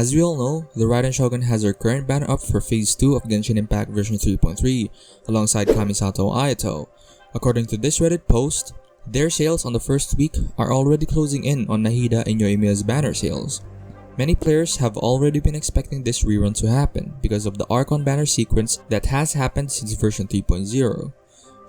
As we all know, the Raiden Shogun has her current banner up for Phase 2 of Genshin Impact version 3.3 alongside Kamisato Ayato. According to this Reddit post, their sales on the first week are already closing in on Nahida and Yoimiya's banner sales. Many players have already been expecting this rerun to happen because of the Archon banner sequence that has happened since version 3.0.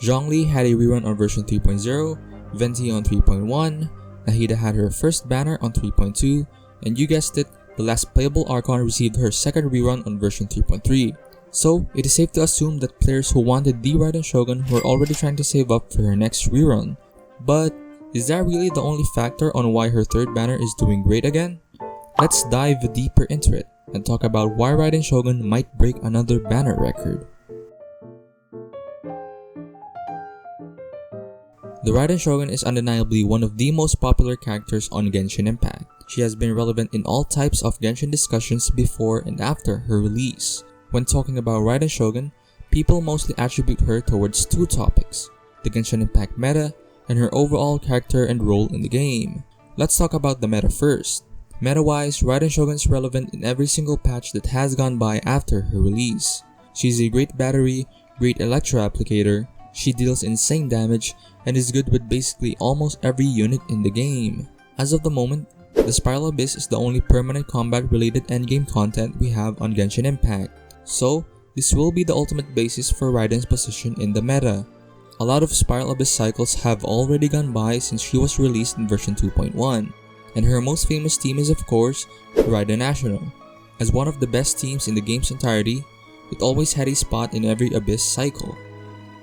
Zhongli had a rerun on version 3.0, Venti on 3.1, Nahida had her first banner on 3.2, and you guessed it, the last playable Archon received her second rerun on version 3.3. So, it is safe to assume that players who wanted the Raiden Shogun were already trying to save up for her next rerun. But, is that really the only factor on why her third banner is doing great again? Let's dive deeper into it and talk about why Raiden Shogun might break another banner record. The Raiden Shogun is undeniably one of the most popular characters on Genshin Impact. She has been relevant in all types of Genshin discussions before and after her release. When talking about Raiden Shogun, people mostly attribute her towards two topics: the Genshin Impact meta and her overall character and role in the game. Let's talk about the meta first. Meta-wise, Raiden Shogun is relevant in every single patch that has gone by after her release. She's a great battery, great electro applicator, she deals insane damage, and is good with basically almost every unit in the game. As of the moment, the Spiral Abyss is the only permanent combat-related endgame content we have on Genshin Impact. So, this will be the ultimate basis for Raiden's position in the meta. A lot of Spiral Abyss cycles have already gone by since she was released in version 2.1, and her most famous team is of course Raiden National. As one of the best teams in the game's entirety, it always had a spot in every Abyss cycle.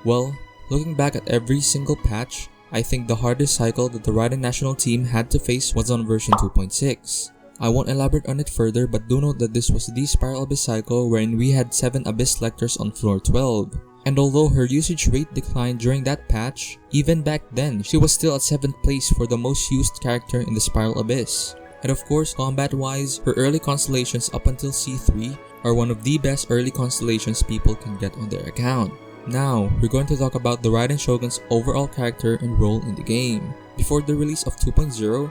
Well, looking back at every single patch, I think the hardest cycle that the Raiden National team had to face was on version 2.6. I won't elaborate on it further, but do note that this was the Spiral Abyss cycle wherein we had 7 Abyss Selectors on floor 12. And although her usage rate declined during that patch, even back then, she was still at 7th place for the most used character in the Spiral Abyss. And of course, combat-wise, her early constellations up until C3 are one of the best early constellations people can get on their account. Now, we're going to talk about the Raiden Shogun's overall character and role in the game. Before the release of 2.0,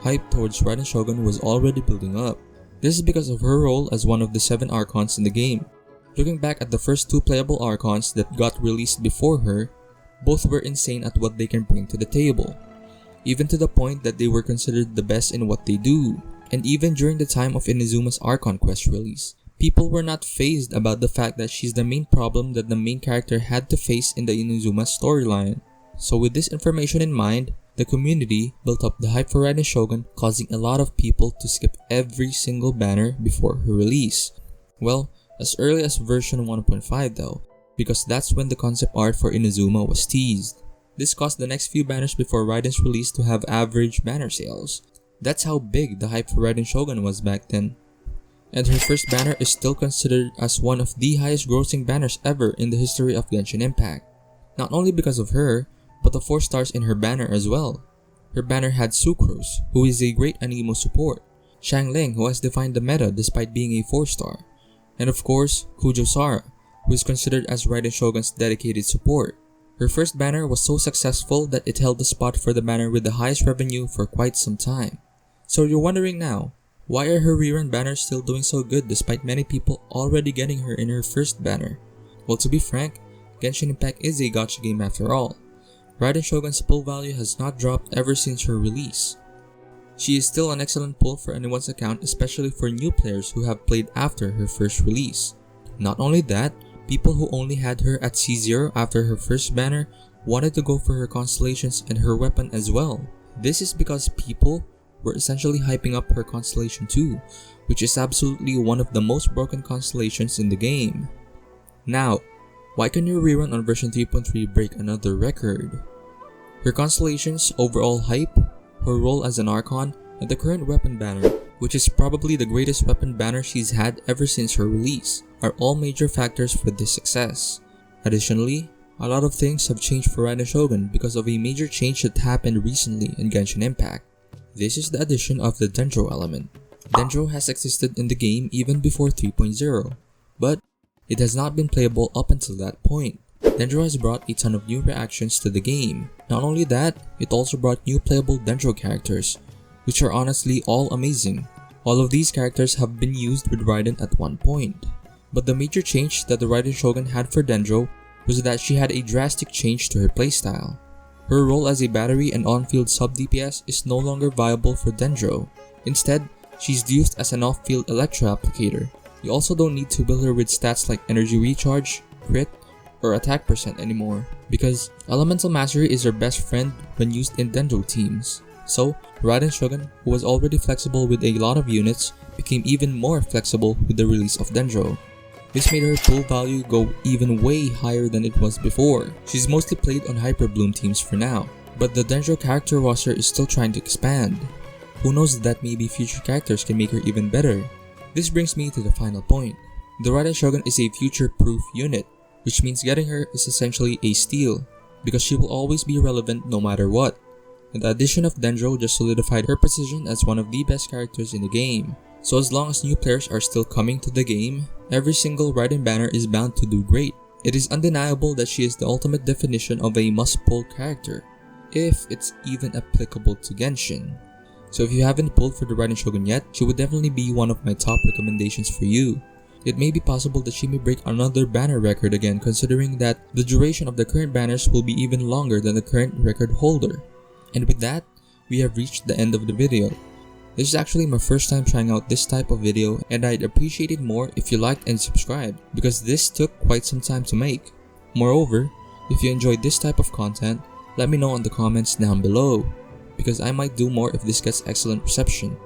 hype towards Raiden Shogun was already building up. This is because of her role as one of the 7 Archons in the game. Looking back at the first 2 playable Archons that got released before her, both were insane at what they can bring to the table. Even to the point that they were considered the best in what they do. And even during the time of Inuzuma's Archon Quest release, people were not fazed about the fact that she's the main problem that the main character had to face in the Inuzuma storyline. So with this information in mind, the community built up the hype for Raiden Shogun, causing a lot of people to skip every single banner before her release. Well, as early as version 1.5 though, because that's when the concept art for Inuzuma was teased. This caused the next few banners before Raiden's release to have average banner sales. That's how big the hype for Raiden Shogun was back then. And her first banner is still considered as one of the highest grossing banners ever in the history of Genshin Impact. Not only because of her, but the 4 stars in her banner as well. Her banner had Sucrose, who is a great Anemo support, Xiangling, who has defined the meta despite being a 4-star, and of course, Kujo Sara, who is considered as Raiden Shogun's dedicated support. Her first banner was so successful that it held the spot for the banner with the highest revenue for quite some time. So you're wondering now, why are her rerun banners still doing so good despite many people already getting her in her first banner? Well, to be frank, Genshin Impact is a gacha game after all. Raiden Shogun's pull value has not dropped ever since her release. She is still an excellent pull for anyone's account, especially for new players who have played after her first release. Not only that, people who only had her at C0 after her first banner wanted to go for her constellations and her weapon as well. This is because people were essentially hyping up her constellation too, which is absolutely one of the most broken constellations in the game. Now, why can your rerun on version 3.3 break another record? Her constellation's overall hype, her role as an Archon, and the current weapon banner, which is probably the greatest weapon banner she's had ever since her release, are all major factors for this success. Additionally, a lot of things have changed for Raiden Shogun because of a major change that happened recently in Genshin Impact. This is the addition of the Dendro element. Dendro has existed in the game even before 3.0, but it has not been playable up until that point. Dendro has brought a ton of new reactions to the game. Not only that, it also brought new playable Dendro characters, which are honestly all amazing. All of these characters have been used with Raiden at one point. But the major change that the Raiden Shogun had for Dendro was that she had a drastic change to her playstyle. Her role as a battery and on-field sub-DPS is no longer viable for Dendro. Instead, she's used as an off-field electro applicator. You also don't need to build her with stats like energy recharge, crit, or attack percent anymore, because elemental mastery is her best friend when used in Dendro teams. So, Raiden Shogun, who was already flexible with a lot of units, became even more flexible with the release of Dendro. This made her pull value go even way higher than it was before. She's mostly played on Hyper Bloom teams for now, but the Dendro character roster is still trying to expand. Who knows that maybe future characters can make her even better. This brings me to the final point. The Raiden Shogun is a future-proof unit, which means getting her is essentially a steal, because she will always be relevant no matter what. And the addition of Dendro just solidified her position as one of the best characters in the game. So as long as new players are still coming to the game, every single Raiden banner is bound to do great. It is undeniable that she is the ultimate definition of a must-pull character, if it's even applicable to Genshin. So if you haven't pulled for the Raiden Shogun yet, she would definitely be one of my top recommendations for you. It may be possible that she may break another banner record again, considering that the duration of the current banners will be even longer than the current record holder. And with that, we have reached the end of the video. This is actually my first time trying out this type of video, and I'd appreciate it more if you liked and subscribed, because this took quite some time to make. Moreover, if you enjoyed this type of content, let me know in the comments down below, because I might do more if this gets excellent reception.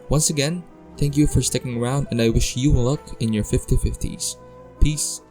Once again, thank you for sticking around, and I wish you luck in your 50/50s. Peace.